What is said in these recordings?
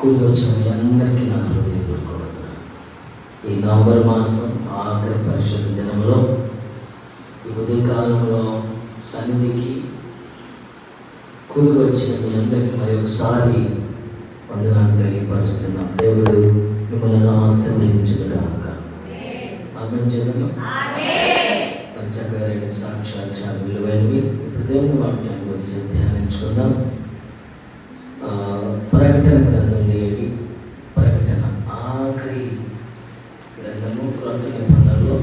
కూడి వచ్చిన మీ అందరికీ నా హృదయపూర్వక ఈ నవంబర్ మాసం ఆఖరి పరిశుద్ధ దినంలో ఈ ఉదయకాలంలో సన్నిధికి కూడి వచ్చిన మీ అందరికీ మరి ఒకసారి వందనాలు తెలియపరుస్తున్నాం. దేవుడు మిమ్మల్ని ఆశీర్వదించుగాక. ఆమేన్ చెప్పండి. మరి చక్కగా రెండు సాక్ష్యాలు చాలా విలువైనవి. ఇప్పుడు దేవుని వాక్యాన్ని గురించి ధ్యానించుకుందాం. ప్రకటన గ్రంథం లేని ప్రకటన ఆఖరి గ్రంథము క్రొత్త నిబంధనలో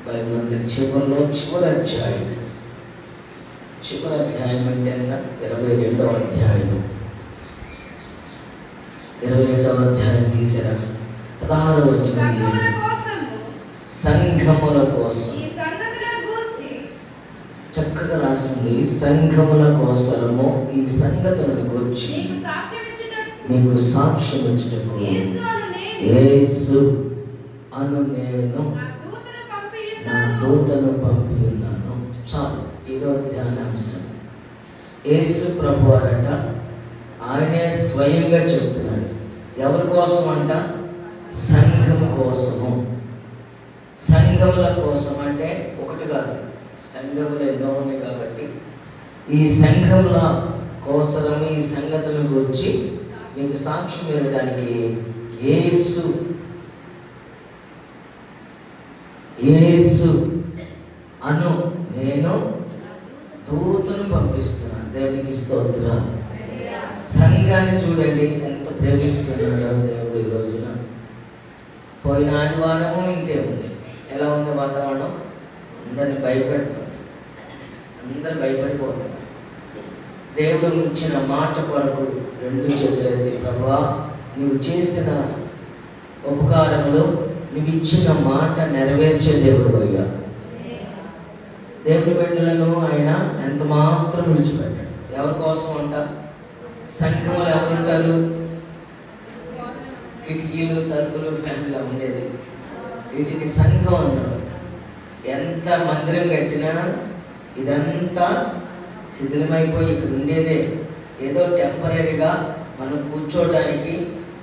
బైబిల్ అంతా చివరిలో చివరి అధ్యాయం అంటే 22వ అధ్యాయం 22వ అధ్యాయం తీసారా 16వ వచనం సంఘముల కోసం చక్కగా రాసింది. సంఘముల కోసము ఈ సంగతులను గురించి మీకు సాక్ష్యం ఇచ్చుటకు యేసు అను నేను నా దూతను పంపి ఉన్నాను. చాలు. ఈరోజు ధ్యానాంశం యేసు ప్రభు అట ఆయనే స్వయంగా చెప్తున్నాడు. ఎవరి కోసం అంట? సంఘం కోసము. సంఘముల కోసం అంటే ఒకటి కాదు, సంఘములు ఎన్నో ఉన్నాయి కాబట్టి ఈ సంఘముల కోసం ఈ సంగతుల గురించి మీకు సాక్ష్యం ఇవ్వడానికి యేసు అను నేను దూతను పంపిస్తున్నాను. దేవునికి స్తోత్రం. సంఘాన్ని చూడండి ఎంత ప్రేమిస్తున్నాడో దేవుడు. ఈ రోజున పోయిన ఆదివారము ఇంతే ఉంది. ఎలా ఉంది వాతావరణం? అందరిని భయపెడతాం, అందరు భయపడిపోతాం. దేవుడు ఇచ్చిన మాట కొరకు రెండు చేతులెత్తి, ప్రభువా నువ్వు చేసిన ఉపకారములు, నువ్వు ఇచ్చిన మాట నెరవేర్చే దేవుడు అయ్యా. దేవుడి బిడ్డలను ఆయన ఎంత మాత్రం విడిచిపెట్టాడు. ఎవరి కోసం అంట? సంఘములు ఎవరుంటారు? కిటికీలు, తలుపులు, ఫ్యామిలీలో ఉండేది. వీటికి సంఘం అన్నాడు. ఎంత మందిరం కట్టినా ఇదంతా శిథిలమైపోయి ఇక్కడ ఉండేదే ఏదో టెంపరీగా మనం కూర్చోడానికి,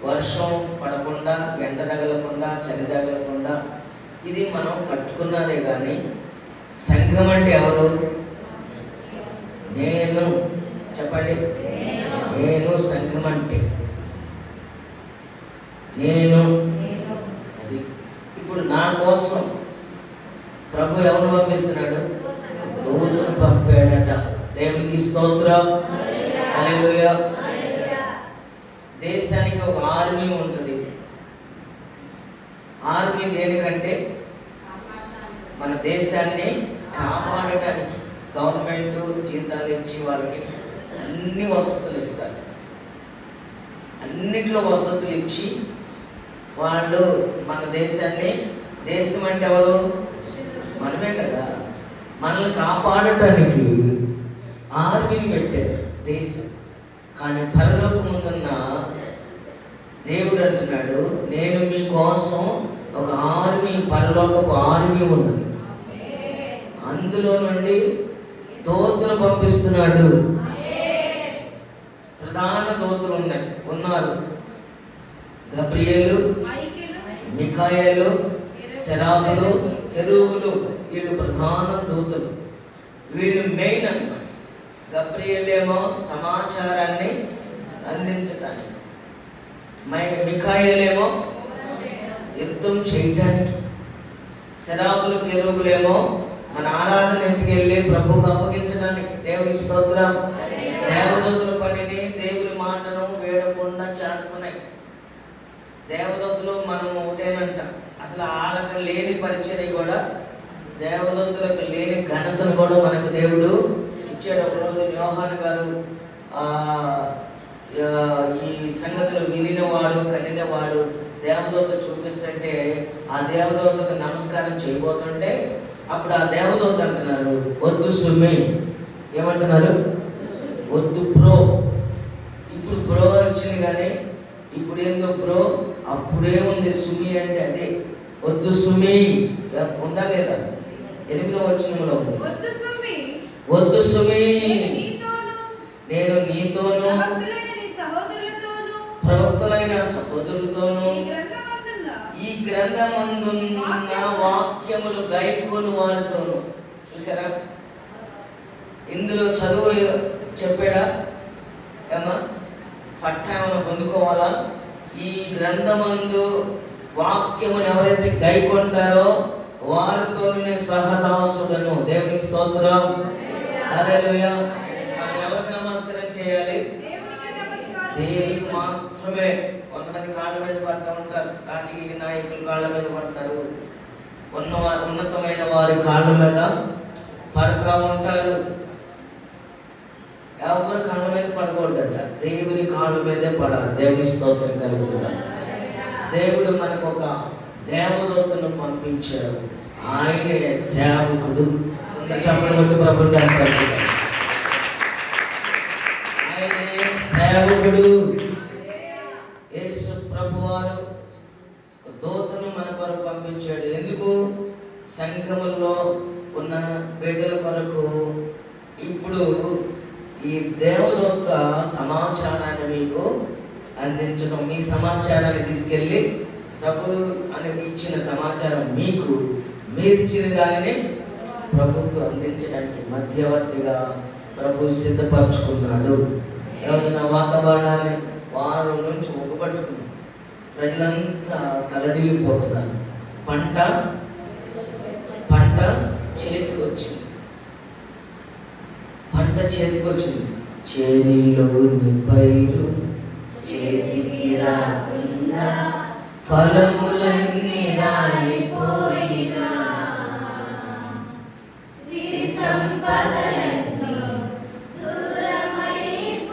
వర్షం పడకుండా, ఎండ తగలకుండా, చలి తగలకుండా ఇది మనం కట్టుకున్నదే. కానీ సంఘం అంటే ఎవరు? నేను. చెప్పండి. నేను సంఘం అంటే నేను. అది ఇప్పుడు నా కోసం ప్రభు ఎవరు పంపిస్తున్నాడు? దూతను పంపాడట. దేవునికి స్తోత్రం. హల్లెలూయా. దేశానికి ఒక ఆర్మీ ఉంటుంది. ఆర్మీ దేనికంటే మన దేశాన్ని కాపాడటానికి. గవర్నమెంట్ జీతాలు ఇచ్చి వాళ్ళకి అన్ని వసతులు ఇస్తారు. అన్నిట్లో వసతులు ఇచ్చి వాళ్ళు మన దేశాన్ని, దేశం అంటే ఎవరు? మనమే కదా. మనల్ని కాపాడటానికి ఆర్మీని పెట్టారు దేశం. కానీ పరలోకం ముందున్న దేవుడు అంటున్నాడు, నేను మీకోసం ఒక ఆర్మీ, పరలోకపు ఆర్మీ ఉన్నది. అందులో నుండి దూతలు పంపిస్తున్నాడు. ప్రధాన దూతలు ఉన్నారు. గబ్రియేలు, మిఖాయేలు, సెరాఫులు, కెరూబులు. వీళ్ళు ప్రధాన దూతలు. వీళ్ళు మెయిన్ అన్నమాట. గబ్రియేలు ఏమో సమాచారాన్ని అందించడానికి, మిఖాయేలేమో యుద్ధం చేయటానికి, సెరాఫులు, కెరూబులేమో మన ఆరాధన ఎత్తుకెళ్ళి ప్రభువుకు అప్పగించడానికి. దేవుని స్తోత్రం. దేవదూతుల పనిని, దేవుని మాటను వేడకుండా చేస్తున్నాయి. దేవదూతలు మనము ఒకటేనంట. అసలు వాళ్ళకు లేని పరిచయం కూడా, దేవదూతలకు లేని ఘనతను కూడా మనకు దేవుడు ఇచ్చాడు. ఒకరోజు యోహాను గారు ఈ సంగతులు వినినవాడు, కనినవాడు దేవదూత చూపిస్తుంటే ఆ దేవదూతకు నమస్కారం చేయబోతుంటే అప్పుడు ఆ దేవదూత అంటున్నారు, వద్దు సుమి. ఏమంటున్నారు? వద్దు బ్రో. ఇప్పుడు బ్రో వచ్చింది కానీ ఇప్పుడు ఏందో బ్రో, అప్పుడే ఉంది సుమి అంటే అదే. వద్దు సుమి ఉందా లేదా? 8వ వచనంలో ఉంది. వద్దు సుమి, నేను నీతోను సోదరులతోనూ ఈ గ్రంథమందున్న వాక్యములు గైకొని వారితోనూ. చూసారా, ఇందులో చదువు చెప్పాడా? ఏమా పట్టాలను పొందుకోవాలా? ఈ గ్రంథమందు వాక్యములు ఎవరైతే గైకొంటారో వారితోనే సహదాసుడను. దేవునికి స్తోత్రం, హల్లెలూయా. మనం ఎవరికి నమస్కారం చేయాలి? దేవునికి మాత్రమే. కొంతమంది కాళ్ళ మీద పడుతూ ఉంటారు, రాజకీయ నాయకులు కాళ్ళ మీద పడతారు, ఉన్నతమైన వారి కాళ్ళ మీద పడుతూ ఉంటారు. ఎవరు కాళ్ళ మీద పడకూడదట, దేవుని కాళ్ళ మీదే పడాలి. దేవుని స్తోత్రం కలుగుతుందా. దేవుడు మనకు ఒక దేవదూతను పంపించారు, ఆయనే సేవకుడు. చెప్పబట్టి ప్రభుత్వ ఆయనే సేవకుడు. యేసు ప్రభువారు దూతను మన కొరకు పంపించాడు. ఎందుకు? సంఘములో ఉన్న బిడ్డల కొరకు. ఇప్పుడు ఈ దేవదూత సమాచారాన్ని మీకు అందించడం, మీ సమాచారాన్ని తీసుకెళ్ళి ప్రభు అని ఇచ్చిన సమాచారం మీకు, మీరిచ్చిన దానిని ప్రభుకు అందించడానికి మధ్యవర్తిగా ప్రభు సిద్ధపరచుకున్నాడు. రోజున వాతావరణాన్ని వారం నుంచి ఒగ్గబట్టుకుని ప్రజలంతా తలడిల్లిపోతున్నారు. పంట చేతికి వచ్చింది. పంట చేతికి వచ్చింది. చేనిలోని పైరు చేతికి రాకుండా ఫలములన్నీ రాలిపోయినా, సిరి సంపదలన్నీ దూరమైపోయినా,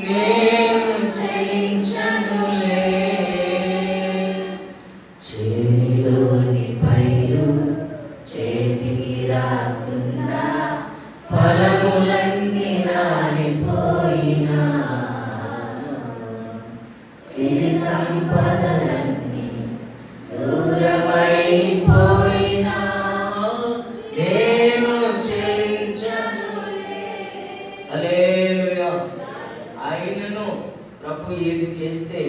నేను జయించనులే. చేలోని పైరు చేతికి రాకుండా ఫలములన్నీ రాలిపోయినా, సిరి సంపదలన్నీ దూరమైపోయినా, నేను చెల్లించనులే. హల్లెలూయా. ఆయనను ప్రభు ఏది చేస్తే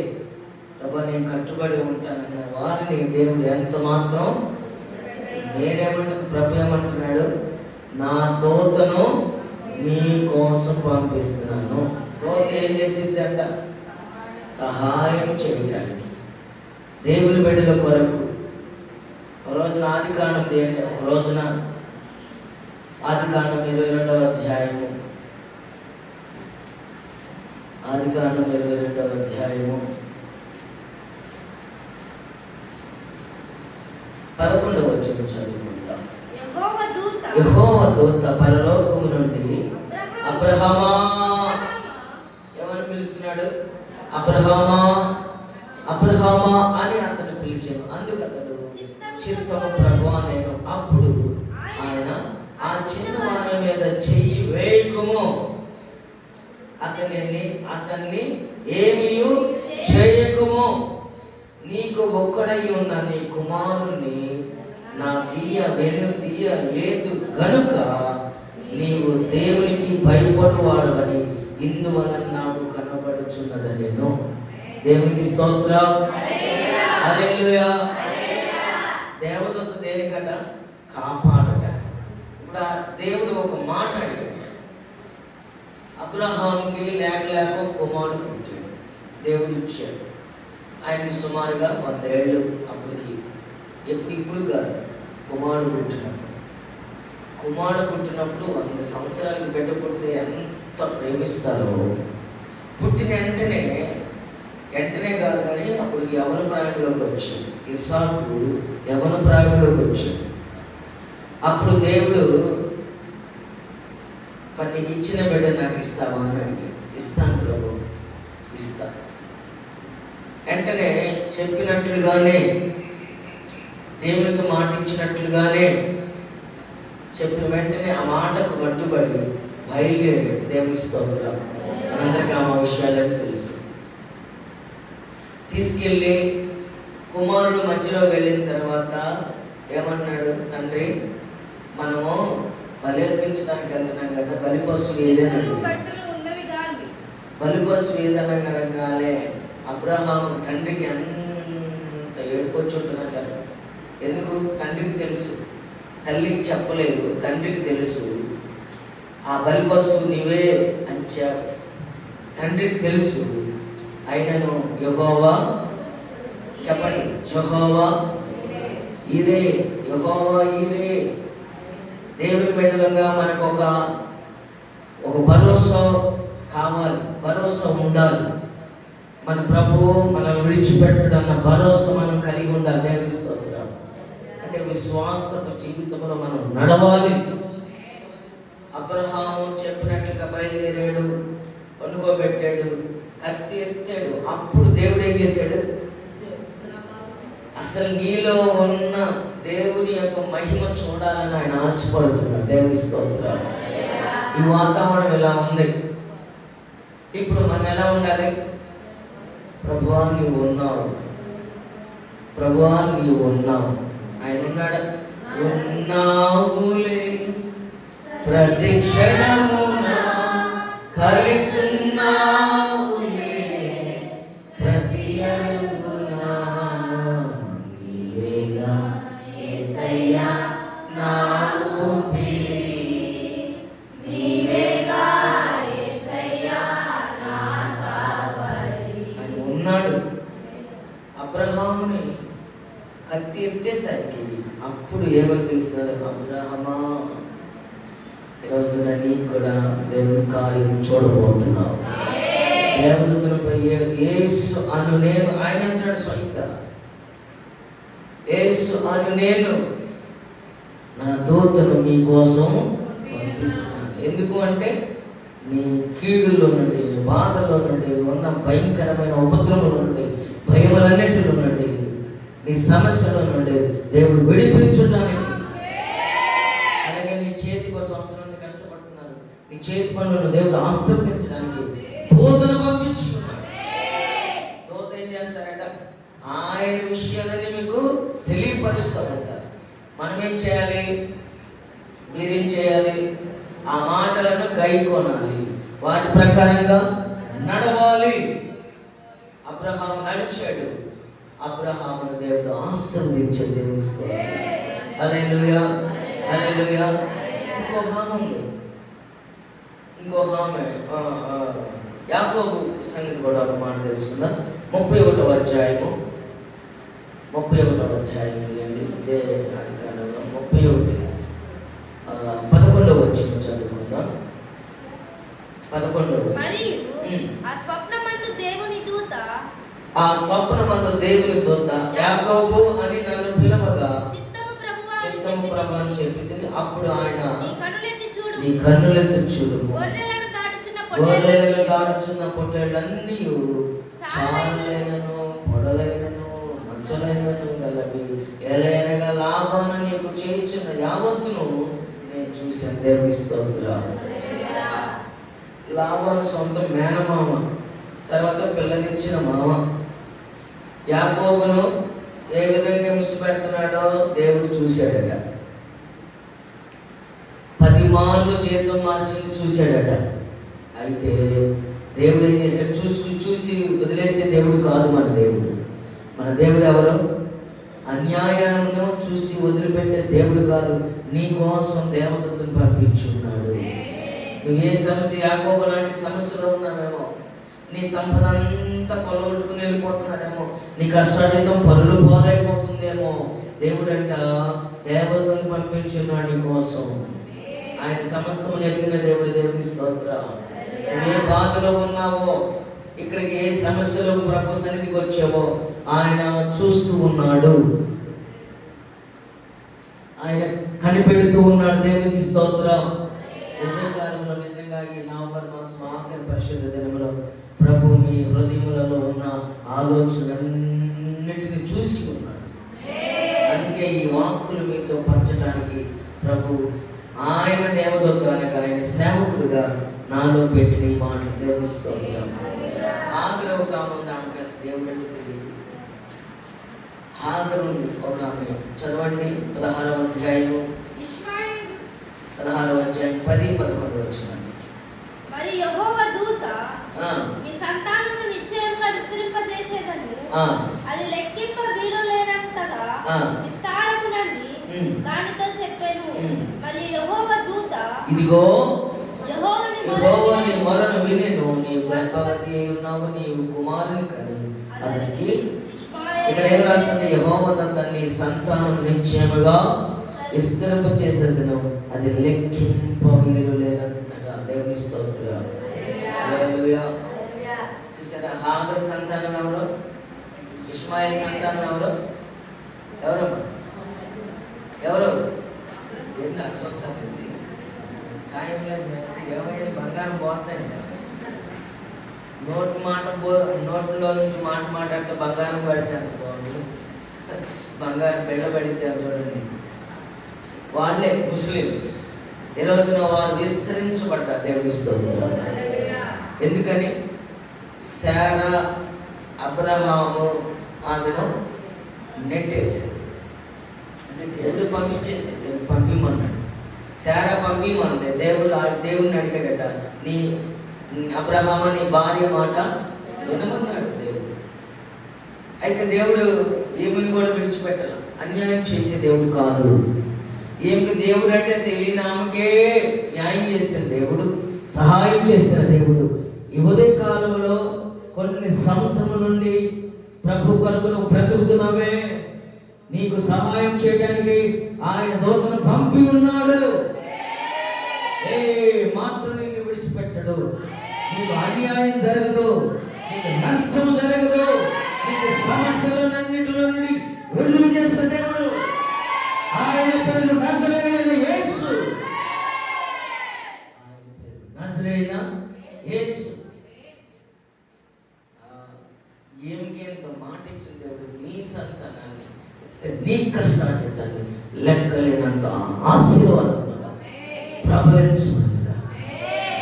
ప్రభు నేను కట్టుబడి ఉంటానన్న వారిని దేవుడు ఎంత మాత్రం ప్రభు ఏమంటున్నాడు? నా దూతను మీ కోసం పంపిస్తున్నాను. దూత ఏం చేసిందంట? సహాయం చేయడానికి, దేవుని బిడ్డల కొరకు. ఒక రోజున ఆదికాండం తీయండి. ఒక రోజున ఆదికాండం 22వ అధ్యాయము, ఆదికాండం 22వ అధ్యాయము 11వ వచనం చదువుకుందాం. యెహోవా దూత పరలోకము నుండి అబ్రహామా ఏమని పిలుస్తున్నాడు? అబ్రహామా అబ్రహామా అని అతను పిలిచాను. అందుకు అతడు చిత్తము ప్రభువా నేను. అప్పుడు ఆయన ఆ చిన్నవాని మీద చెయ్యి వేయకుము, అతన్ని ఏమీ చేయకుము, నీకు ఒక్కడై ఉన్న నీ కుమారుణ్ణి వెనుతీయ లేదు గనుక నీవు దేవునికి భయపడువాడవని ఇందువలన నాకు కనబడుచున్నదనెను. దేవునికి స్తోత్రం, హల్లెలూయా. దేవదూత దేనికట? కాపాడట. ఇప్పుడు ఆ దేవుడు ఒక మాట అడిగాడు. అబ్రహాంకి లేక కుమారుడు పుట్టాడు, దేవుడు ఇచ్చాడు. ఆయనకి సుమారుగా 100 ఏళ్ళు అప్పటికి. ఇప్పుడు కాదు, కుమారుడు పుట్టినప్పుడు 100 సంవత్సరాలకు బిడ్డ పుట్టితే ఎంత ప్రేమిస్తారో. పుట్టిన వెంటనే కాదు కానీ అప్పుడు యవ్వన ప్రాయంలోకి వచ్చాడు. ఇస్సాకు యవ్వన ప్రాయంలోకి వచ్చాడు. అప్పుడు దేవుడు మరి నీకు ఇచ్చిన బిడ్డ నాకు ఇస్తావా అని అడిగాడు. ఇస్తాను ప్రభు, ఇస్తా. వెంటనే చెప్పినట్లుగానే, దేవునికి మాట ఇచ్చినట్లుగానే చెప్పిన వెంటనే ఆ మాటకు కట్టుబడి బయలుదేరాడు. దేవుని స్తోత్రం. అందరికీ ఆ విషయాలని తెలుసు. తీసుకెళ్ళి కుమారుడు మధ్యలో వెళ్ళిన తర్వాత ఏమన్నాడు? తండ్రి, మనము బలి అర్పించడానికి వెళ్తున్నాం కదా, బలిపశువు ఏదైనా బలిపశువు ఏదనగానే అబ్రహాము తండ్రికి ఎంత ఏడుకొచ్చుంటున్నారు కదా. ఎందుకు? తండ్రికి తెలుసు, తల్లికి చెప్పలేదు, తండ్రికి తెలుసు. ఆ బలి పశువు నీవే అని తండ్రికి తెలుసు. అయినను యెహోవా, చెప్పండి, యెహోవా ఈరే, యెహోవా ఈరే. దేవుని బిడ్డలుగా మనకు ఒక భరోసా కావాలి, భరోసా ఉండాలి. మన ప్రభువు మనల్ని విడిచిపెట్టడు అన్న భరోసా మనం కలిగి ఉండాలి. దేవుని స్తోత్రం. అంటే విశ్వాసపు జీవితంలో మనం నడవాలి. అబ్రహాము చెప్పినట్లుగా బయలుదేరాడు, పనుకోబెట్టాడు, కత్తి ఎత్తాడు. అప్పుడు దేవుడు ఏం చేశాడు? అసలు నీలో ఉన్న దేవుని యొక్క మహిమ చూడాలని ఆయన ఆశపడుతున్నాడు. దేవుని స్తోత్రం. ఈ వాతావరణం ఎలా ఉంది? ఇప్పుడు మనం ఎలా ఉండాలి? ప్రభువా నీవు ఉన్నావు, ప్రభువా నీవు ఉన్నావు. ఆయన ఉన్నాడు. ఉన్నావులే ప్రతి క్షణమున కలిసున్నావులే ప్రతి అడుగున నీవేగా యేసయ్యా నా ఊపిరి, నీవేగా యేసయ్యా నా కాపరి. ఆయన ఉన్నాడు. అబ్రహాముని కత్తి ఎత్తేసరికి అప్పుడు ఏమని పిలుస్తున్నారు? అబ్రహమా. ఈరోజున నీకు కూడా దేవుని కార్యం చూడబోతున్నావు. దేవదూతలపై యేసు అను నేను, ఆయన అంటాడు స్వయంగా, యేసు అను నేను నా దూతను మీకోసం పంపిస్తున్నాను. ఎందుకు అంటే నీ కీడులో నుండి, బాధలో నుండి, ఉన్న భయంకరమైన ఉపద్రవం నుండి, భయములన్నిటిలో నుండి, నీ సమస్యల నుండి దేవుడు విడిపించడానికి. అలాగే నీ చేతి కోసం సంవత్సరాన్ని కష్టపడుతున్నారు, నీ చేతి పనులను దేవుడు ఆశీర్వదించడానికి దూతను పంపించుకున్నాడు. దూత ఏం చేస్తారంట? ఆయన విషయాలని మీకు తెలియపరుస్తూ ఉంటారు. మనం ఏం చేయాలి? మీరేం చేయాలి? ఆ మాటలను గైకొనాలి, వాటి ప్రకారంగా నడవాలి. అబ్రహాము నడిచాడు. అబ్రహామును దేవుడు ఆశీర్వదించాడు. దేవుని స్తోత్రం. హల్లెలూయా, హల్లెలూయా. ఇంకో హామె యాకోబు సంగతి కూడా ఒక మాట తెలుసుకుందాం. 31వ అధ్యాయము 31 11వ వచ్చిన చదువుకుందాం. 11వ. ఆ స్వప్నమందు దేవుని దూత యాకోబు అని నన్ను పిలవగా చిత్తము ప్రభువా అని చెప్పి, అప్పుడు ఆయన నీ కన్నులెత్తి చూడు, గొర్రెలను దాడుచున్న పొట్టేళ్ళన్నీ చాలైనను పొడలైనను మచ్చలైనను గలవి, ఎలైనగా లాభాన నీకు చేయుచున్న యావత్తును నేను చూశాను. దేవుని స్తోత్రం. లాభాను సొంత మేనమామ, తర్వాత పిల్లనిచ్చిన మామ. యాకోబును ఏ విధంగా హింస పెడుతున్నాడో దేవుడు చూశాడట. 10 మార్లు జీతం మార్చింది చూశాడట. అయితే దేవుడు ఏం చేశాడు? చూసి వదిలేసే దేవుడు కాదు మన దేవుడు. మన దేవుడు ఎవరు? అన్యాయాలను చూసి వదిలిపెట్టే దేవుడు కాదు. నీ కోసం దేవదూతను పంపించున్నాడు. నువ్వు ఏ సమస్య, యాకోబు లాంటి సమస్యలో ఉన్నావేమో, నీ సంపద అంతా పొలగొట్టుకుని వెళ్ళిపోతున్నారేమో, నీ కష్టాజీతం పరులు పోలైపోతుందేమో. దేవుడంట దేవతను పంపించున్నాడు నీ కోసం. ఆయన సమస్తము ఎరిగిన దేవుడు. దేవుని స్తోత్రం. ఏ బాధలో ఉన్నావో, ఇక్కడికి ఏ సమస్యలో ప్రభు సన్నిధికి వచ్చావో ఆయన చూస్తూ ఉన్నాడు, ఆయన కనిపెడుతూ ఉన్నాడు. దేవునికి స్తోత్రం. ఉదయకాలంలో నిజంగా ఈ నవంబర్ మాసం ఆఖరి పరిశుద్ధ దినములో ప్రభు మీ హృదయములలో ఉన్న ఆలోచనలన్నిటిని చూసి ఉన్నాడు. అందుకే ఈ వాక్కులు మీతో పంచడానికి ప్రభు ఆయన దేవదూత అనగా ఆయన సేవకుడుగా నాలో పెట్టిన ఈ మాటలు. దేవుని స్తోత్రం. హాగరు కాముంది ఆమె దేవుడు హాగరు ఒక ఆమె. చదవండి 16వ అధ్యాయము 10-11 వచ్చినాడు. మరి యెహోవా దూత మీ సంతానమును నిశ్చయముగా విస్తరింపజేసి అది లెక్కింప వీలు లేనంతగా విస్తారమునని దానితో చెప్పాను. మరి యెహోవా దూత ఇదిగో యెహోవా నీ మొరను వినెను, నీవు గర్భవతి అయి ఉన్నావు, నీవు కుమారుని కని అతనికి. ఇక్కడ ఏం రాస్తుంది? యెహోవా నీ సంతానం నిశ్చయముగా విస్తరింప చేసేదను, అది లెక్కింప వీలు లేనంతగా. దేవుని స్తోత్రం. హల్లెలూయా. చూసారా? హాగర్ సంతానం ఎవరు? ఇష్మాయిల్ సంతానం ఎవరు? ఎవరు? ఏంటి అర్థమవుతుంది? సాయంలో ఏమైనా బంగారం పోతాయి. నోట్లో నుంచి మాట మాట్లాడితే బంగారం పడితే అంత బాగుంది. బంగారం బెళ్ళబడితే చూడండి. వాళ్ళే ముస్లిమ్స్. ఈ రోజున వారు విస్తరించబడ్డారు. దేవుని స్తోత్రం. ఎందుకని? శారా అబ్రహాము ఆమెను నెట్టేశాడు. అంటే దేవుడు పంపించేసి పంపిమన్నాడు. శారా పంపిమంది. దేవుడిని అడిగాడట, నీ అబ్రహాము నీ భార్య మాట వినమన్నాడు దేవుడు. అయితే దేవుడు ఏమిని కూడా విడిచిపెట్టాల. అన్యాయం చేసే దేవుడు కాదు. ఏమికి దేవుడు అంటే తెలియని ఆమెకే న్యాయం చేసిన దేవుడు, సహాయం చేసిన దేవుడు. ఈ ఉదయ కాలంలో కొన్ని సంవత్సరాల నుండి ప్రభు కొరకు నువ్వు బ్రతుకుతున్నావే, నీకు సహాయం చేయడానికి ఆయన దూతను పంపి ఉన్నాడు. ఏ మాత్రం నిన్ను విడిచిపెట్టడు. నీకు అన్యాయం జరగదు, నీకు నష్టం జరగదు, నీకు సమస్యలన్నింటిలో నుండి విడుదల చేసే దేవుడు. ఆయన పేరు నజరేయుడైన యేసు. నజరేయుడైన యేసు. ఏమికి ఎంత మాట ఇచ్చిన దేవుడు నీ సంతానాన్ని నీ కష్టాన్ని లెక్కలేనంత ఆశీర్వాదంగా ప్రబలించబడిగా,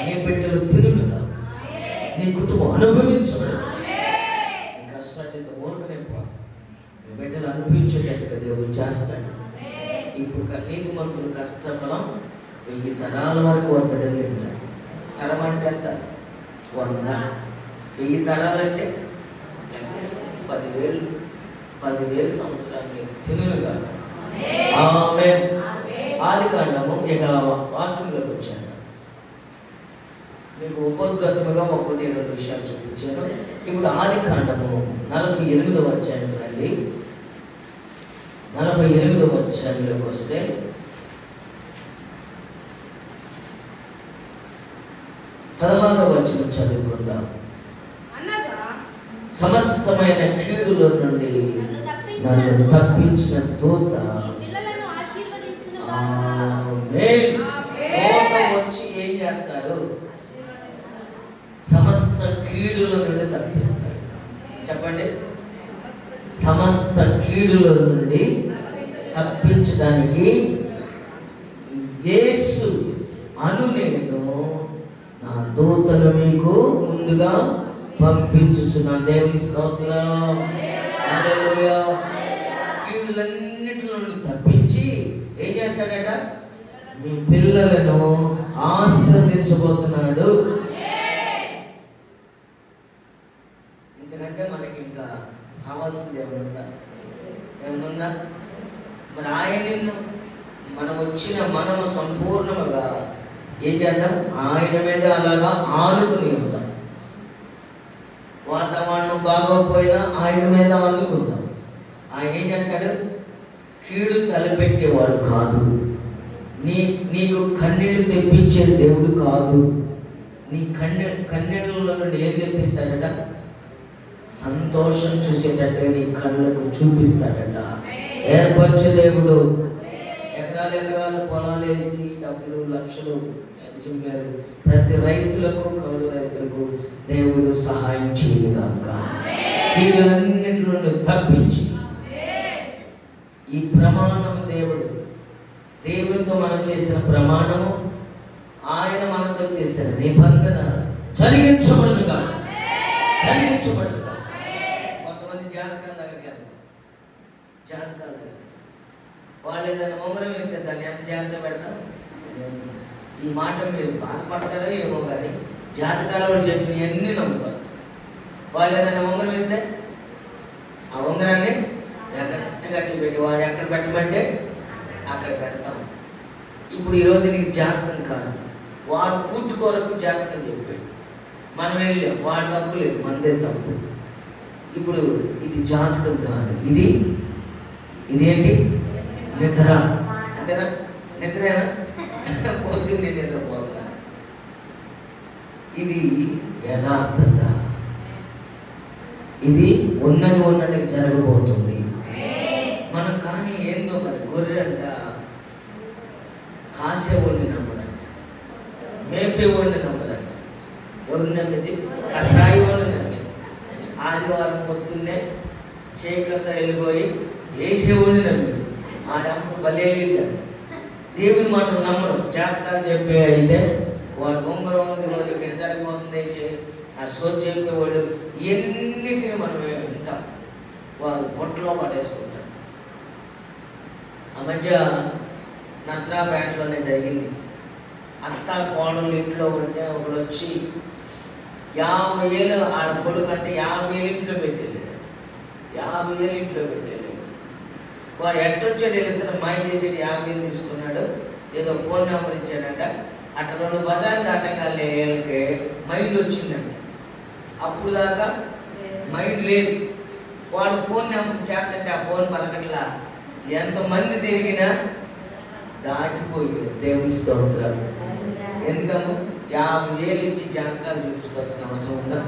నీ బిడ్డలు తిరుగుగా, నీ కుటుంబం అనుభవించబడి, నీ కష్టాన్ని ఓర్కనే పోదు. నీ బిడ్డలు అనిపించేటట్టుగా దేవుడు చేస్తాడు. ఇప్పుడు నీతి మంతులు కష్టఫలం 1000 తరాల వరకు వద్దడం తింటారు. తరం అంటే ఎంత? 100. 1000 తరాలంటే 10,000 సంవత్సరాలు మీరు తినుగా. ఆమేన్. ఆదికాండము ఇక వాక్యంలోకి వచ్చాను. మీకు ఉపోద్ఘాతముగా 1-2 విషయాలు చూపించాను. ఇప్పుడు ఆదికాండము 48వ అధ్యాయం రండి. 48వ అధ్యాయంలోకి వస్తే 16వ వచనం చదువుకుందాం. సమస్తమైన కీడుల నుండి నన్ను తప్పించిన దూత వచ్చి ఏం చేస్తారు? సమస్త కీడుల నుండి తప్పిస్తాడు. చెప్పండి. సమస్త కీడుల నుండి తప్పించడానికి యేసు అను నేను నా దూతను మీకు ముందుగా పంపించుచున్నాను. దేవుని స్తోత్రం. హల్లెలూయా. కీడులన్నిటి నుండి తప్పించి ఏం చేస్తాడట? మీ పిల్లలను ఆశీర్వదించబోతున్నాడు. ఎందుకంటే మనకి ఇంకా కావాల్సింది ఏమన్నా? మరి ఆయనను మనము సంపూర్ణముగా ఏం చేద్దాం? ఆయన మీద అలాగా ఆనుకుని ఉందాం. వాతావరణం బాగోపోయినా ఆయన మీద ఆనుకుందాం. ఆయన ఏం చేస్తాడు? కీడు తలపెట్టేవాడు కాదు. నీకు కన్నీళ్లు తెప్పించే దేవుడు కాదు. నీ కన్నీళ్ళ నుండి ఏం తెప్పిస్తాడట? సంతోషం చూసేటట్టుగా నీ కళ్ళకు చూపిస్తాడట. ఏర్పరిచే దేవుడు. ఎకరాలు పొలాలు వేసి డబ్బులు లక్షలు చెప్పారు. ప్రతి రైతులకు, కౌలు రైతులకు దేవుడు సహాయం చేయగాక. వీళ్ళన్నింటి నుండి తప్పించి ఈ ప్రమాణం దేవుడితో మనం చేసిన ప్రమాణము, ఆయన మనతో చేసిన నిబంధన జరిగించబడునుగా. కొంతమంది జాతకాల దగ్గరికి వాళ్ళు ఏదైనా ఉంగరం వెళ్తే దాన్ని ఎంత జాగ్రత్త పెడతాం? ఈ మాట మీరు బాధపడతారో ఏమో కానీ జాతకాల వాళ్ళు చెప్పినవన్నీ నమ్ముతారు. వాళ్ళు ఏదైనా ఉంగరం వెళ్తే ఆ ఉంగరాన్ని జాగ్రత్తగా కట్టి పెట్టి వాడు ఎక్కడ పెట్టమంటే అక్కడ పెడతాం. ఇప్పుడు ఈరోజు నీకు జాతకం కాదు, వాడు కూర్చు కొరకు జాతకం చెప్పాడు, మనం వెళ్ళాం, వాడు తప్పు లేదు, మనదే తప్పు. ఇప్పుడు ఇది జాతకం కాదు, ఇదేంటి నిద్ర. అంతేనా? నిద్రేనా? పొద్దున్నే నిద్రపోతున్నా. ఇది యథార్థత, ఇది ఉన్నట్టు జరగబోతుంది. మనం కానీ ఏందో మరి గొర్రె అంట కాసేవాడిని నమ్మదంట, మేపేవాడిని నమ్మదంట. ఎవరు నమ్మింది? కషాయి వాడిని నమ్మింది. ఆదివారం పొద్దున్నే చీకటితో వెళ్ళిపోయి వేసేవాడిని నమ్మింది. ఆడప్పుడు బలి వెళ్ళిందంట. దేవుని మాటలు నమ్మడం, జాతకాలు చెప్పే అయితే వాడు ఉంగరం ఇక్కడ జరిగిపోతుంది, ఆ సోది చెప్పేవాళ్ళు ఎన్నింటిని మనం వింటాం, వారు పొట్టలో పడేసుకుంటారు. ఆ మధ్య నసరాపేటలోనే జరిగింది. అత్త కోడలు ఇంట్లో ఉంటే ఒకడు వచ్చి 50,000 ఆడ కొడుకు అంటే 50,000 ఇంట్లో పెట్టేళ్ళాడు. 50,000 ఇంట్లో పెట్టేళ్ళాడు. వాడు ఎట్టొచ్చాడు, వీళ్ళిద్దరు మాయ చేసేది 50,000 తీసుకున్నాడు. ఏదో ఫోన్ నెంబర్ ఇచ్చాడంట. అట్లా 2 బజార్లు దాటంగానే వీళ్ళకి మైండ్ వచ్చిందంట. అప్పుడు దాకా మైండ్ లేదు. వాడు ఫోన్ నెంబర్ చేస్తుంటే ఆ ఫోన్ పలకట్లా. ఎంతమంది తిరిగినా దాటిపోయాడు. దేవుని స్తోత్రాలు. ఎందుకమ్మా 50,000 ఇచ్చి జాతకాలు చూపించుకోవాల్సిన అవసరం ఉందా?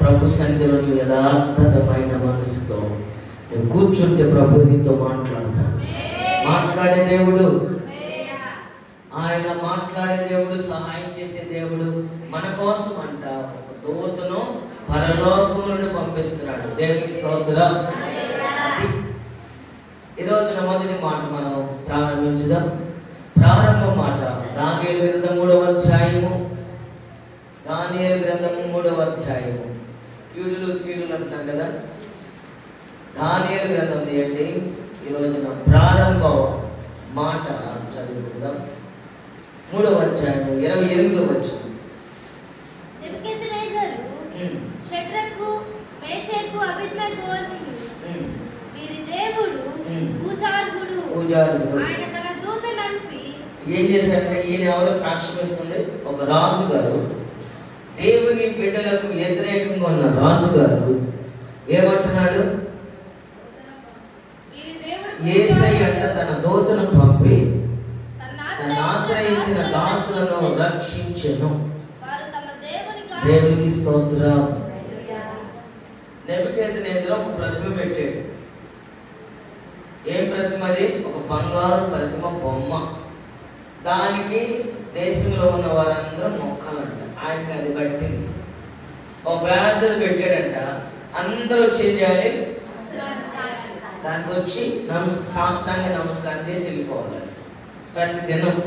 ప్రభు సన్నిధిలో నువ్వు యథార్థమైన మనసుతో నువ్వు కూర్చుంటే ప్రభు నీతో మాట్లాడతాడు. మాట్లాడే దేవుడు ఆయన, మాట్లాడే దేవుడు, సహాయం చేసే దేవుడు. మన కోసం అంట ఒక దూతను పరలోకము నుండి పంపిస్తున్నాడు. దేవునికి స్తోత్రం. ఈరోజు మొదటి మాట మనం ప్రారంభించుదాం. ప్రారంభ మాట దానియేలు గ్రంథం 3వ అధ్యాయము. దానియేలు గ్రంథము 3వ అధ్యాయము. కీడులు అంటున్నాం కదా. దానియేలు గ్రంథం తీయండి. ఈరోజున ప్రారంభ మాట చదువుకుందాం. 3వ అధ్యాయము 28వ వచనం. షడ్రకు, మేషకు, అబేద్నెగోను వీరి దేవుడు పూజారుడు. ఆయన తన దూతను పంపి ఏం చేశారంటే, ఈయన ఎవరో సాక్ష్యం ఇస్తుంది. ఒక రాజు గారు, దేవుని బిడ్డలకు వ్యతిరేకంగా ఉన్న రాజు గారు ఏమంటున్నాడు? యేసయ్య అంట తన దూతను పంపి తను ఆశ్రయించిన దాసులను రక్షించెను. దేవునికి స్తోత్రం. నెబుకద్నెజరు ఒక ప్రతిమ పెట్టాడు. ఏ ప్రతిమ అది? ఒక బంగారు ప్రతిమ బొమ్మ. దానికి దేశంలో ఉన్న వారందరూ మొక్కాలంట. ఆయనకి అది పట్టింది. ఒక పేదలు పెట్టాడంట. అందరూ చేయాలి, దానికి వచ్చి సాష్టాంగ నమస్కారం చేసి వెళ్ళిపోవాలి ప్రతి దినం.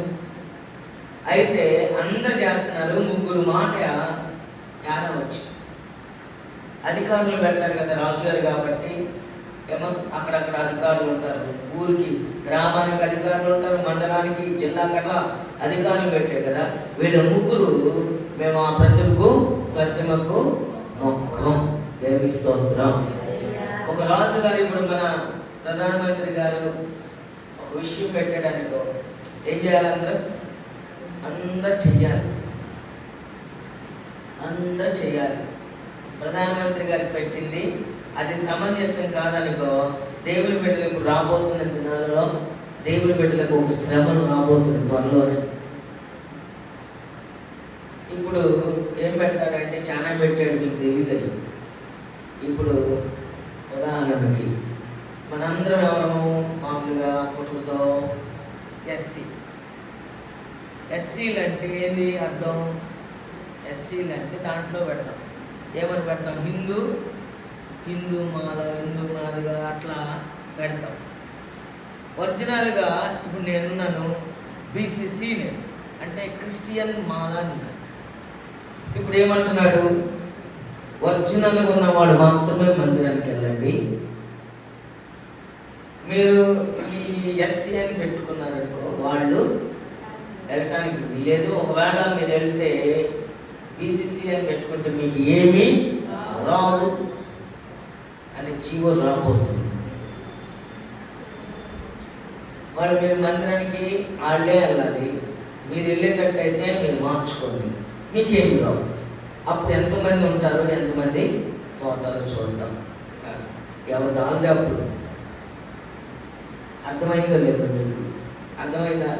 అయితే అందరు చేస్తున్నారు. 3 మాట తేడా వచ్చి అధికారులు పెడతారు కదా రాజుగారు కాబట్టి. ఏమో అక్కడక్కడ అధికారులు ఉంటారు. ఊరికి, గ్రామానికి అధికారులు ఉంటారు, మండలానికి, జిల్లాకి అట్లా అధికారులు పెట్టారు కదా. వీళ్ళ 3 మేము ఆ ప్రతిమకు మొక్కం. దేవుని స్తోత్రం. ఒక రాజు గారు, ఇప్పుడు మన ప్రధానమంత్రి గారు ఒక విషయం పెట్టడానికి ఏం చేయాలి? అందరూ చెయ్యాలి. ప్రధానమంత్రి గారికి పెట్టింది అది సమంజసం కాదనుకో, దేవుని బిడ్డలకు రాబోతున్న దినాలలో దేవుని బిడ్డలకు ఒక శ్రమను రాబోతుంది త్వరలోనే. ఇప్పుడు ఏం పెడతాడంటే చాలా పెట్టాడు, మీకు తెలియదు. ఇప్పుడు ఉదాహరణకి మనందరం ఎవరము మామూలుగా పుట్టుకతో ఎస్సీలు అంటే ఏంది అర్థం? ఎస్సీలు అంటే దాంట్లో పెడతాం. ఏమని పెడతాం? హిందూ మాదిగా అట్లా పెడతాం. ఒరిజినల్గా ఇప్పుడు నేనున్నాను బీసీసీని అంటే క్రిస్టియన్ మాల అన్నాను. ఇప్పుడు ఏమంటున్నాడు? ఒరిజినల్గా ఉన్నవాళ్ళు మాత్రమే మందిరానికి వెళ్ళండి. మీరు ఈ ఎస్సీ అని పెట్టుకున్నారనుకో, వాళ్ళు వెళ్ళటానికి వీలేదు. ఒకవేళ మీరు వెళ్తే బీసీసీ అని పెట్టుకుంటే మీకు ఏమీ రాదు అని జీవో రాబోతుంది. వాళ్ళు మీరు మందిరానికి వాళ్ళే వెళ్ళాలి, మీరు వెళ్ళేటట్టయితే మీరు మార్చుకోండి, మీకేమి రావు. అప్పుడు ఎంతమంది ఉంటారు, ఎంతమంది పోతారో చూద్దాం. ఎవరు దాల్దే అప్పుడు. అర్థమైందో లేదో మీకు?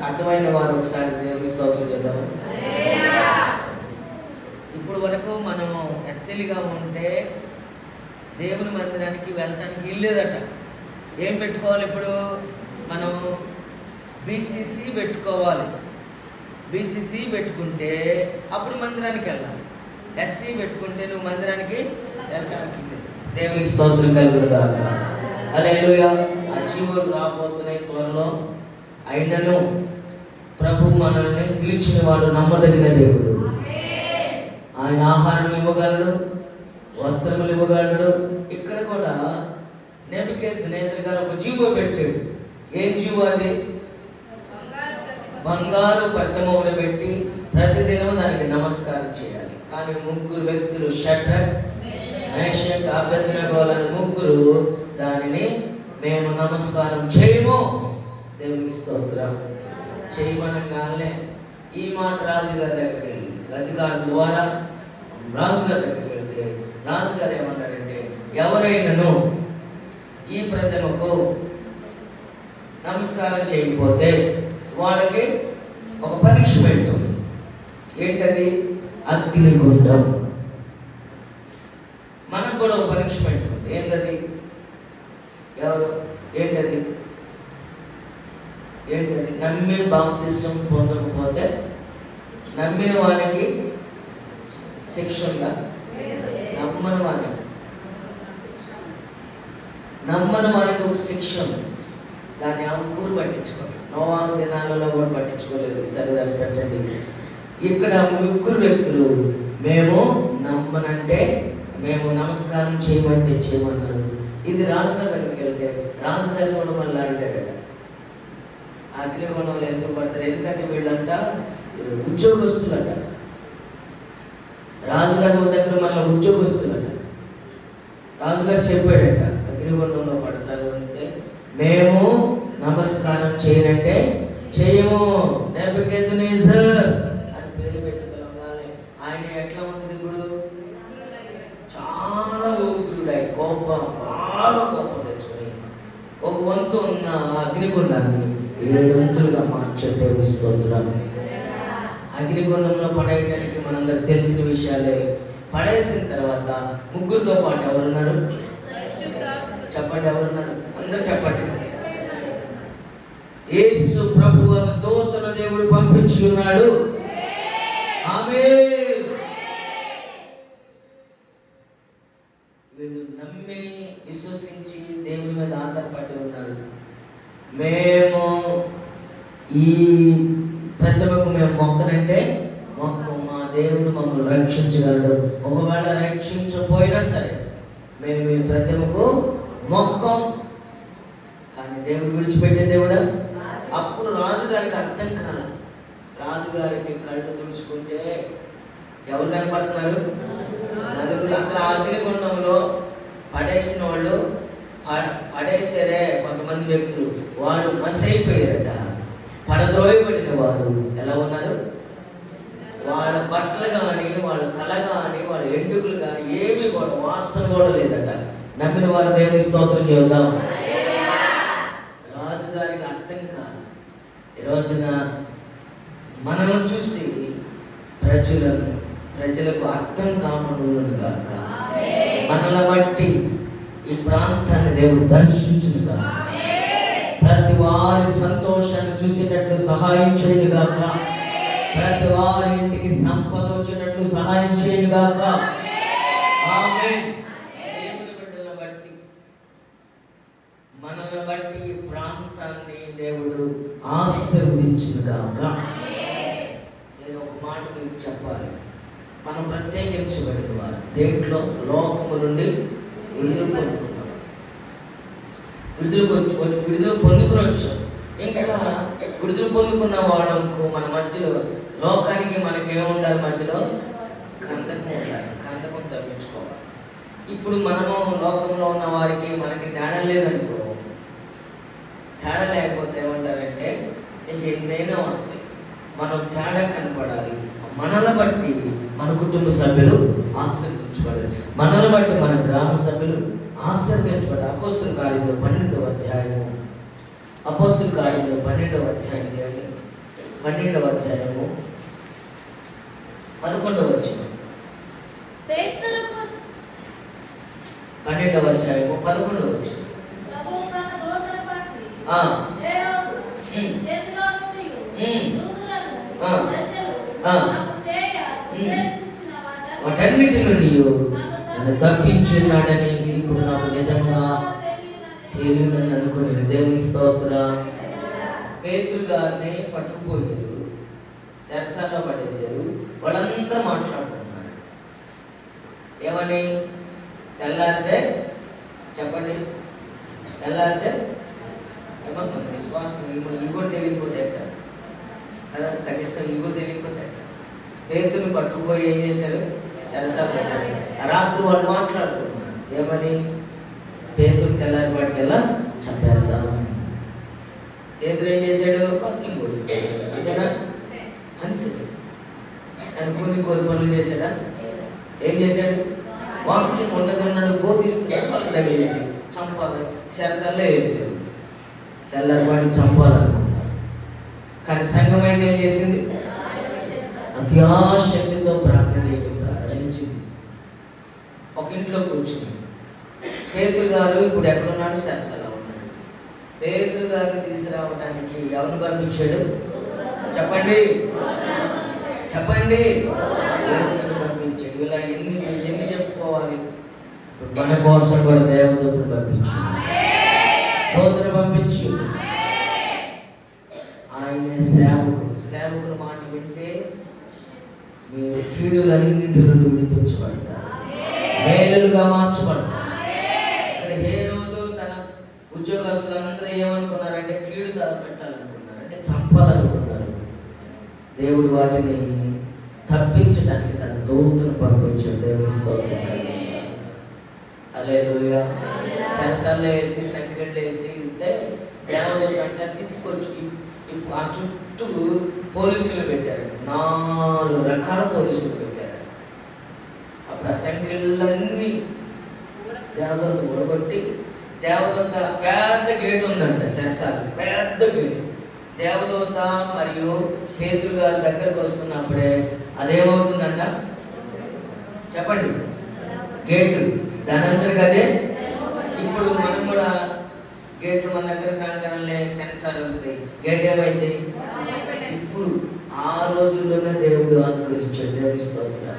అర్థమైన వారు ఒకసారి దేవుని స్తోత్రం చేద్దాము. ఇప్పుడు వరకు మనము ఎస్ఎల్గా ఉంటే దేవుని మందిరానికి వెళ్ళడానికి ఇల్లేదట. ఏం పెట్టుకోవాలి ఇప్పుడు? మనం బీసీసీ పెట్టుకోవాలి. బీసీసీ పెట్టుకుంటే అప్పుడు మందిరానికి వెళ్ళాలి. ఎస్సీ పెట్టుకుంటే నువ్వు మందిరానికి వెళ్ళడానికి లేదు. దేవునికి స్తోత్రం కలుగునుగాక. హల్లెలూయా. ఆ జీవులు రాబోతున్నాయి త్వరలో. అయినను ప్రభు మనల్ని పిలిచిన వాడు నమ్మదగిన దేవుడు. ఆయన ఆహారం ఇవ్వగలడు, వస్త్రములు ఇవ్వగలడు. ఇక్కడ కూడా నెబుకద్నెజర్ గారు ఒక జీవో పెట్టాడు. ఏం జీవో అది? బంగారు ప్రతిమను పెట్టి ప్రతిదినం దానికి నమస్కారం చేయాలి. కానీ ముగ్గురు వ్యక్తులు, షడ్రక్, మేషక్, అబేద్నెగోలను ముగ్గురు దానిని మేము నమస్కారం చేయము. దేవునికి స్తోత్రం. చేయమనగానే ఈ మాట రాజుగారి దగ్గరికి వెళ్ళి, అధికారుల ద్వారా రాజుగారి దగ్గరికి వెళ్తే రాజుగారు ఏమన్నారంటే, ఎవరైనాను ఈ ప్రతిమకు నమస్కారం చేయకపోతే వాళ్ళకి ఒక పనిష్మెంట్ ఉంది. ఏంటది? అగ్నిగుండం. మనకు కూడా ఒక పనిష్మెంట్ ఉంది. ఏంటది? ఏంటది? నమ్మి బాప్తిసం పొందకపోతే నమ్మిన వారికి శిక్ష ఉందా? నమ్మని వారికి ఒక శిక్ష ఉంది. దాన్ని ఎవరు పట్టించుకోలేదు. నోవా దినాలలో కూడా పట్టించుకోలేదు. సరిదాన్ని పెట్టండి. ఇక్కడ ముగ్గురు వ్యక్తులు మేము నమ్మనంటే మేము నమస్కారం చేయమంటే చేయమన్నారు. ఇది రాజుగారి దగ్గరికి వెళ్తే రాజుగారి కూడా మళ్ళీ అడిగాడట, అగ్నిగుణంలో ఎందుకు పడతారు? ఎందుకంటే వీళ్ళంట ఉద్యోగస్తులట. రాజుగారి దగ్గర మళ్ళీ ఉద్యోగస్తులట. రాజుగారు చెప్పాడట, అగ్నిగుండంలో పడతారు అంటే మేము నమస్కారం చేయనంటే చేయము. నెబుకద్నెజర్ అని పేరు పెట్టుకోవాలి. ఆయన ఎట్లా ఉంటుంది ఇప్పుడు? చాలా ఉగ్రుడై కోపం, బాగా కోపం తెచ్చుకొని ఒక వంతు ఉన్న అగ్నిగుండాన్ని 7 వంతులుగా మార్చే దేవుని స్తోత్రం. అగ్నిగుండంలో పడేయడానికి మనందరికి తెలిసిన విషయాలే. పడేసిన తర్వాత ముగ్గురితో పాటు ఎవరున్నారు? చెప్పండి, ఎవరున్నారు? అందరూ చెప్పండి. యేసు ప్రభువు దూతల దేవుడు పంపించి ఉన్నాడు. ఆమేన్. వీళ్ళు నమ్మి విశ్వసించి దేవుని మీద ఆధారపడి ఉన్నారు. మేము ఈ ప్రతిమకు మేము మొక్కనంటే మొక్క, మా దేవుడు మమ్మల్ని రక్షించగలడు. ఒకవేళ రక్షించకపోయినా సరే మేము ఈ ప్రతిమకు మొక్కం. కానీ దేవుడు విడిచిపెట్టే దేవుడా? అప్పుడు రాజుగారికి అర్థం కాల. రాజుగారికి కళ్ళు తుడుచుకుంటే ఎవరు కనపడుతున్నారు? నలుగురు. అసలు ఆ అగ్నిగుండంలో పడేసిన వాళ్ళు పడేసారే కొంతమంది వ్యక్తులు, వాడు మసైపోయారట. పడద్రోయబడిన వారు ఎలా ఉన్నారు? వాళ్ళ బట్టలు కానీ, వాళ్ళ తల కానీ, వాళ్ళ ఎంటుకలు కానీ ఏమీ కూడా వాసన కూడా లేదట. నమ్మిన వారు దేవుని స్తోత్రం చేద్దాం. రాజుగారికి అర్థం కాదు. ఈ రోజున మనల్ని చూసి ప్రజలకు అర్థం కాకుండా కాక మనల్ని బట్టి ఈ ప్రాంతాన్ని దేవుడు దర్శించును గాక. ప్రతి వారి సంతోషాన్ని చూసేటట్లు సహాయం చేయను గాక. ప్రతి వారి ఇంటికి సంపద వచ్చేటట్లు సహాయం చేయను గాక. ఆమేన్. దేవుని బిడ్డలను బట్టి, మనల్ని బట్టి ఈ ప్రాంతాన్ని దేవుడు ఆశీర్వదించును గాక. నేను ఒక మాట మీకు చెప్పాలి. మనం ప్రత్యేకించబడిన వారు దేంట్లో? లోకము నుండి విడుదల పొందుకుని వచ్చాం. ఇంకా విడుదల పొందుకున్న వాళ్ళకు మన మధ్యలో లోకానికి మనకేముండాలి? మధ్యలో కందకం ఉండాలి. కందకం తప్పించుకోవాలి. ఇప్పుడు మనము లోకంలో ఉన్న వారికి మనకి తేడా లేదనుకో, తేడా లేకపోతే ఏమంటారంటే ఇక ఎన్నైనా వస్తాయి, మనం తేడా కనపడాలి. మనల్ని బట్టి మన కుటుంబ సభ్యులు ఆశీర్వదించబడాలి, మనల్ని బట్టి మన గ్రామ సభ్యులు ఆశీర్వదించబడాలి. అపోస్తుల కార్యంలో 12వ అధ్యాయము, అపోస్తుల కార్యంలో 12వ అధ్యాయం, 12వ అధ్యాయము 11వ వచనం, 12వ అధ్యాయము 11వ వచనం. వాటన్నిటి నుండి నన్ను తప్పించున్నాడని ఇప్పుడు నాకు నిజంగా తెలియనని అనుకుని దేవుని స్తోత్రం. పేతురు గారిని పట్టుకుపోయారు, సరసాల్లో పడేశారు. వాళ్ళంతా మాట్లాడుతున్నారు ఏమని? తెల్లారితే చెప్పండి, తెల్లారితే ఏమవుతుంది? విశ్వాసం ఇవి కూడా తెలియకపోతే కదా, కనీసం ఇవి కూడా తెలియకపోతే. పేతుని పట్టుకుపోయి ఏం చేశారు? సరసాలు. రాత్రి వాళ్ళు మాట్లాడుకుంటున్నారు ఏమని? పేతుని తెల్లారి వాటికెళ్ళా చంపేద్దాం. పేతురు ఏం చేశాడు? వాకింగ్ పోయి అంతేనా? అంతే. ఆయన కొన్ని పనులు చేశాడా? ఏం చేశాడు? వాకింగ్ ఉండదన్నాడు, బోధిస్తున్నాడు, వాళ్ళకి తగిలింది, చంపాలి, శరసాల్లో వేసాడు. తెల్లారి వాడిని చంపాలనుకున్నారు. కానీ సంఘం అయితే ఏం చేసింది? అత్యాశక్తితో ప్రార్థన చేయడం ప్రారంభించింది. ఒక ఇంట్లో కూర్చుని పేతురు గారు ఇప్పుడు ఎక్కడున్నాడు? శరసాల్లో ఉన్నాడు. పేతురు గారిని తీసుకురావడానికి ఎవరిని పంపించాడు? చెప్పండి, చెప్పండి. పంపించాడు. ఇలా ఎన్ని చెప్పుకోవాలి? మన కోసం కూడా దేవదూతను పంపించు, దూతను పంపించు. ఆయన సేవకుడు, సేవకుడు మాట వింటే మీరు కీడులన్నింటి నుండి విడిపించబడతారు, మేలుగా మార్చబడతారు. ఏ రోజు తన ఉద్యోగస్తులందరూ ఏమనుకున్నారంటే కీడు పెట్టాలనుకున్నారు, అంటే చంపాలనుకున్నారు. దేవుడు వాటిని తప్పించడానికి తన దూతను పంపించాడు. దేవుని స్తోత్రం. హల్లెలూయా. సరసాల్లో వేసి సంఖ్యలు వేసి ఉంటే దేవదూత అంటే తిప్పుకొచ్చి ఆ చుట్టూ పోలీసులు పెట్టారు, 4 రకాల పోలీసులు పెట్టారు. అప్పుడు ఆ సంఖ్యలన్నీ దేవదూత ఓడగొట్టి, దేవదూత పెద్ద గేట్ ఉందంట సరసాలకు, పెద్ద గేటు. దేవదూత మరియు పేతురు గారి దగ్గరకు వస్తున్నప్పుడే అదేమవుతుందంట? చెప్పండి, గేటు దానంతరికి అదే. ఇప్పుడు మనం కూడా గేట్ మన దగ్గర రాగానే సెన్సార్ ఉంటుంది, గేట్ ఏమైంది? ఇప్పుడు ఆ రోజుల్లోనే దేవుడు అనుగ్రహించాడు. దేవుని స్తోత్రం.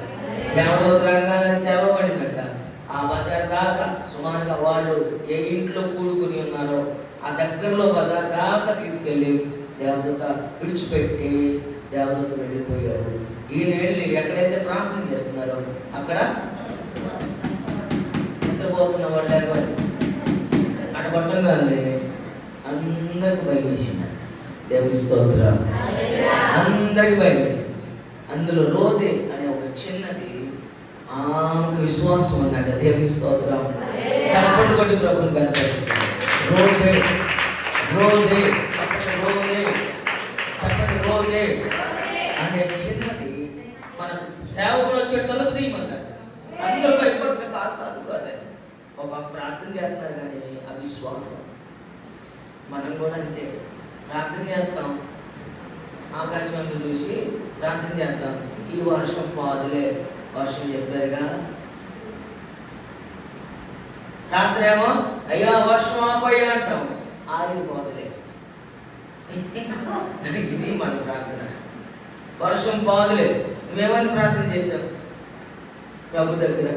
దేవదూత రంగానే తేవబడిందంట. ఆ బజార్ దాకా సుమారుగా వాళ్ళు ఏ ఇంట్లో కూడుకుని ఉన్నారో ఆ దగ్గరలో బజార్ దాకా తీసుకెళ్ళి దేవదూత విడిచిపెట్టి దేవదూత వెళ్ళిపోయారు. ఈయన వెళ్ళి ఎక్కడైతే ప్రార్థన చేస్తున్నారో అక్కడ నిద్రపోతున్న వాళ్ళు అడగొట్టంగానే అందరికి భయం వేసింది. దేవుని స్తోత్రం. అందరికి భయం వేసింది. అందులో రోదే అనే ఒక చిన్నది ఆమెకు విశ్వాసం అన్నట్ట. దేవుని స్తోత్రం. చప్పట్లు కొట్టి ప్రభుని కనపరుస్తుంది. రోదే రోదే రోదే చెప్పండి, రోదే అనే చిన్నది మన సేవకులు వచ్చే తలుపు తీయమన్నారు. అందరూ భయపడుతున్న కాదు కాదే ఒక ప్రార్థన చేస్తున్నారు, కానీ అవిశ్వాసం. మనం కూడా అంతే, ప్రార్థన చేస్తాం, ఆకాశం అంతా చూసి ప్రార్థన చేస్తాం. ఈ వర్షం పాదులే, వర్షం చెప్పారుగా. రాత్రి ఏమో అయ్యా వర్షం ఆపోయా అంటాం, ఆగిపోదులే. ఇది మన ప్రార్థన. వర్షం పాదులే, నువ్వేమని ప్రార్థన చేశావు ప్రభు దగ్గర?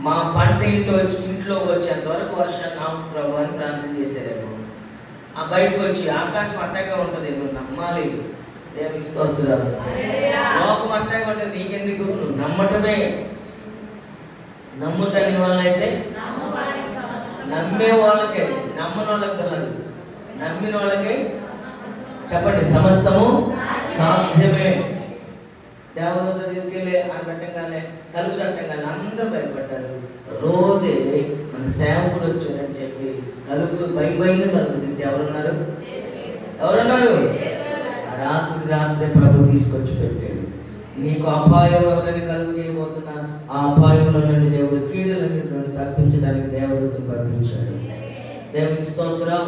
మా పంట ఇంట్లోకి వచ్చేంత వరకు వర్షం నా ప్రభు అని ప్రార్థన చేశారేమో. ఆ బయటకు వచ్చి ఆకాశం అట్టగా ఉంటుంది, నువ్వు నమ్మాలి. దేవుని స్తోత్రం. లోకం అట్టగా ఉంటుంది, నీకెందుకు? నువ్వు నమ్మటమే. నమ్ముతని వాళ్ళైతే నమ్మే వాళ్ళకే, నమ్మని వాళ్ళకి కాదు, నమ్మిన వాళ్ళకే చెప్పండి సమస్తము సాధ్యమే. దేవదూత తీసుకెళ్ళి అని పెట్టగానే తలుపు తట్టగానే అందరూ భయపడ్డారు. రోజే మన సేవకుడు వచ్చాడని చెప్పి తలుపు భయంగా తలుపుతుంది. ఎవరున్నారు? ఆ రాత్రి ప్రభు తీసుకొచ్చి పెట్టాడు. నీకు అపాయం ఎవరైనా కలుగు చేయబోతున్నా ఆ అపాయంలో నుండి దేవుడు కీడులన్నిటి నుండి తప్పించడానికి దేవదూతను పంపించాడు. దేవునికి స్తోత్రం.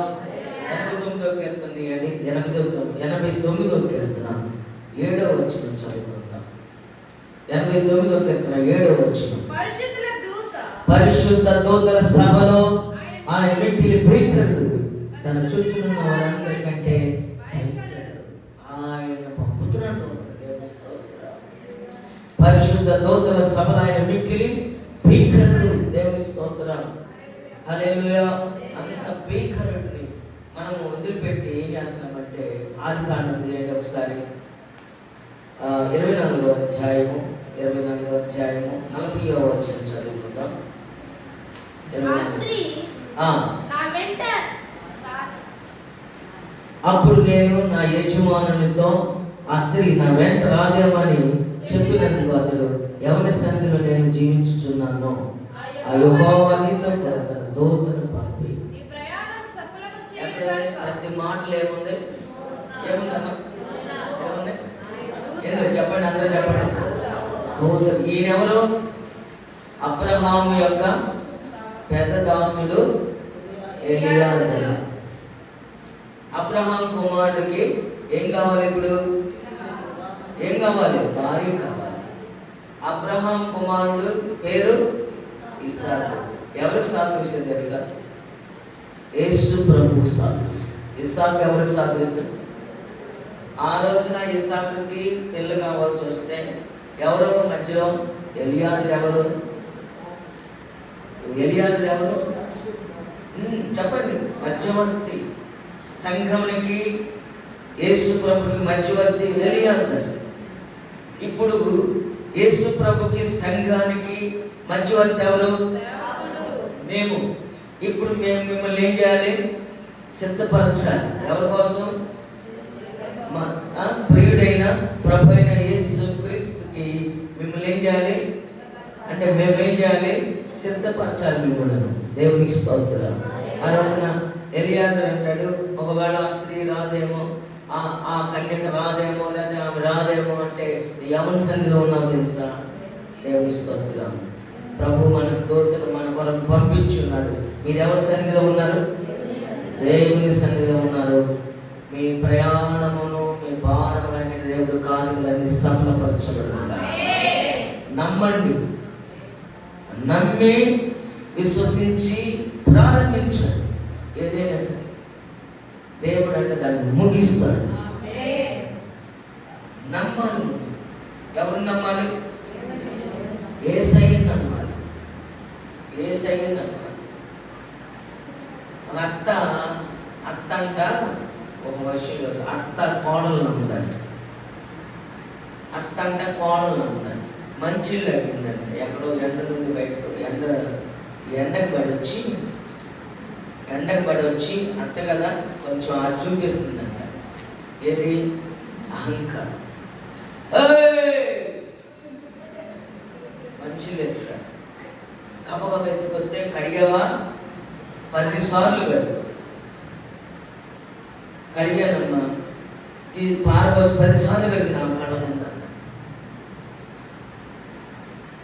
89వ కీర్తన 89వ కీర్తన 7వ వచనం చదువుకుందాం. 89వ కీర్తన 7వ వచనం. పరిశుద్ధ దూతల సభలో ఆయన మిక్కిలి భయంకరుడు, తన చుట్టూనున్న వారందరికంటే ఆయన పంపుతున్నాడు. దేవుని స్తోత్రం. పరిశుద్ధ దూతల సభలో ఆయన మిక్కిలి భీకరుడు. దేవుని స్తోత్రం. హల్లెలూయా. అంత భీకరుడిని మనం వదిలిపెట్టి ఏం చేస్తున్నామంటే ఆదికాండం చేయండి ఒకసారి. 24వ అధ్యాయము 40వ వచనం చదువుకుందాం. అప్పుడు నేను నా యజమానునితో ఆ స్త్రీ నా వెంట రాదేమని చెప్పినందుకు అతడు ఎవరి సన్నిధిలో నేను జీవించుచున్నానో ఆ యెహోవా నీతో కూడా తన దూతను పంపి. ప్రతి మాటలు ఏముంది? ఏముందమ్మా? ఏముంది? ఎందుకు చెప్పండి, అందరూ చెప్పండి. దూత. ఈయనెవరు? అబ్రహాము యొక్క పెద్ద దాసుడు ఎలియాజరు. అబ్రహాం కుమారుడికి ఏం కావాలి? ఇప్పుడు ఏం కావాలి? భార్య కావాలి. అబ్రహాం కుమారుడు పేరు ఇస్సాకు. ఎవరికి సాదృశ్యం తెలుసా? యేసు ప్రభు సాదృశ్యం. ఇస్సాకు ఎవరికి సాదృశ్యం? ఆ రోజున ఇస్సాకుకి పిల్ల కావాల్సి వస్తే ఎవరు మధ్యలో? ఎలియాజరు. ఎవరు ఎలియాజరు? ఎవరు చెప్పండి? మధ్యవర్తి. సంఘమునికి యేసు ప్రభుకి మధ్యవర్తి ఎలియాజరు. ఇప్పుడు యేసు ప్రభుకి సంఘానికి మధ్యవర్తి ఎవరు? మేము. ఇప్పుడు మేము మిమ్మల్ని ఏం చేయాలి? సిద్ధపరచాలి. ఎవరి కోసం? ప్రియుడైన ప్రభు అయిన యేసు క్రీస్తుకి మిమ్మల్ని ఏం చేయాలి అంటే మేమేం చేయాలి? సిద్ధపరచాలి మిమ్మల్ని. దేవునికి స్తోత్రం. ఆ రోజున ఎలియాజరు అంటాడు, ఒకవేళ ఆ స్త్రీ రాదేమో, ఆ కన్యక రాదేమో, లేదా ఆమె రాదేమో అంటే ఎవరి సన్నిధిలో ఉన్నావు తెలుసా? దేవుని స్తోత్రం. ప్రభు మన దూతను మన కొరకు పంపించి ఉన్నాడు. మీరు ఎవరి సన్నిధిలో ఉన్నారు? దేవుని సన్నిధిలో ఉన్నారు. మీ ప్రయాణమును మీ భారములైన దేవుడు కార్యములన్నీ సఫలపరచబడుతున్నాయి. నమ్మండి, నమ్మి విశ్వసించి ప్రారంభించండి. ఏదైనా సరే దేవుడు అంటే దాన్ని ముగిస్తాడు. నమ్మాలి. ఎవరు నమ్మాలి? యేసయ్యను నమ్మాలి. యేసయ్యను నమ్మాలి. అత్త అంట ఒక విషయంలో అత్త కోడలు నమ్ముదంట. అత్త అంట కోడలు నమ్ముదంట. మంచిళ్ళు అడిగిందంట. ఎక్కడో ఎండ నుండి బయటకు ఎండకు పడి వచ్చి అత్త కదా కొంచెం అది చూపిస్తుందంట. ఏది? అహంకారం. మంచిళ్ళు ఎత్తుతారు. కప్పగా ఎత్తుకొస్తే కడిగావా? 10 సార్లు కడిగానమ్మా. పారబోసి 10 సార్లు కడిగినా కడగంట.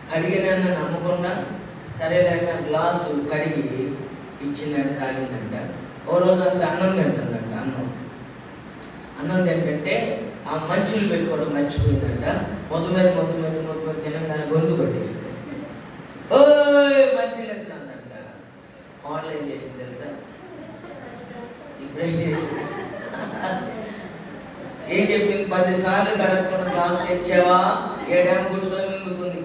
కడిగినన్న నమ్మకుండా సరేలేక గ్లాసు కడిగి ఇచ్చిందంటే తాగిందంట. ఓ రోజు అంతా అన్నం తింటుందంట. అన్నం తింటే ఆ మంచులు పెట్టుకోవడం మర్చిపోయిందంట. మొత్తం మీద తినగానే గొంతు పట్టింది. మంచులు ఎత్తునందంట. కోడలు ఏం చేసింది తెలుసా? ఇప్పుడేం చేసింది? ఏం చెప్పింది? 10 సార్లు గడపకుండా గ్లాస్ తెచ్చావా? 7 గుట్టుకొని మింగుతుంది.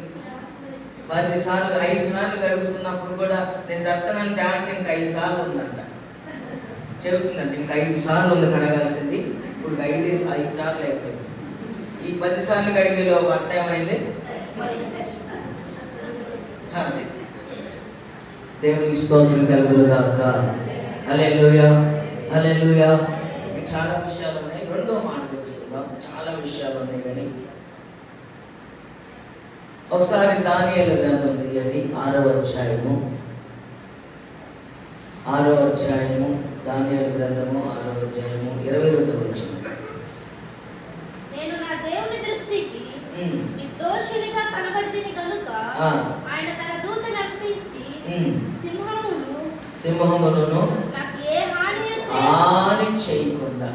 10 సార్లు 5 సార్లు గడుగుతున్నప్పుడు కూడా నేను చెప్తానని తేంటే ఇంకా 5 సార్లు ఉందంట. చెబుతుందంట ఇంకా 5 సార్లు ఉంది కడగాల్సింది. ఇప్పుడు 5 సార్లు అయిపోయింది. ఈ 10 సార్లు గడిగేలో అత్త ఏమైంది? దేవునికి స్తోత్రం కలుగును గాక. హల్లెలూయా, హల్లెలూయా. చాలా విషయాలు ఉన్నాయి. రెండో మాట తెలుసుకుందాం. చాలా విషయాలు ఉన్నాయి కానీ ఒకసారి దానియేలు గ్రంథం తీయండి 6వ అధ్యాయము దానియేలు గ్రంథము 6వ అధ్యాయము 22వ వచనం. నేను నా దేవుని దృష్టికి నిర్దోషునిగా కనబడితిని కనుక ఆయన తన దూతను పంపించి సింహములను నాకు ఏ హాని చేయకుండా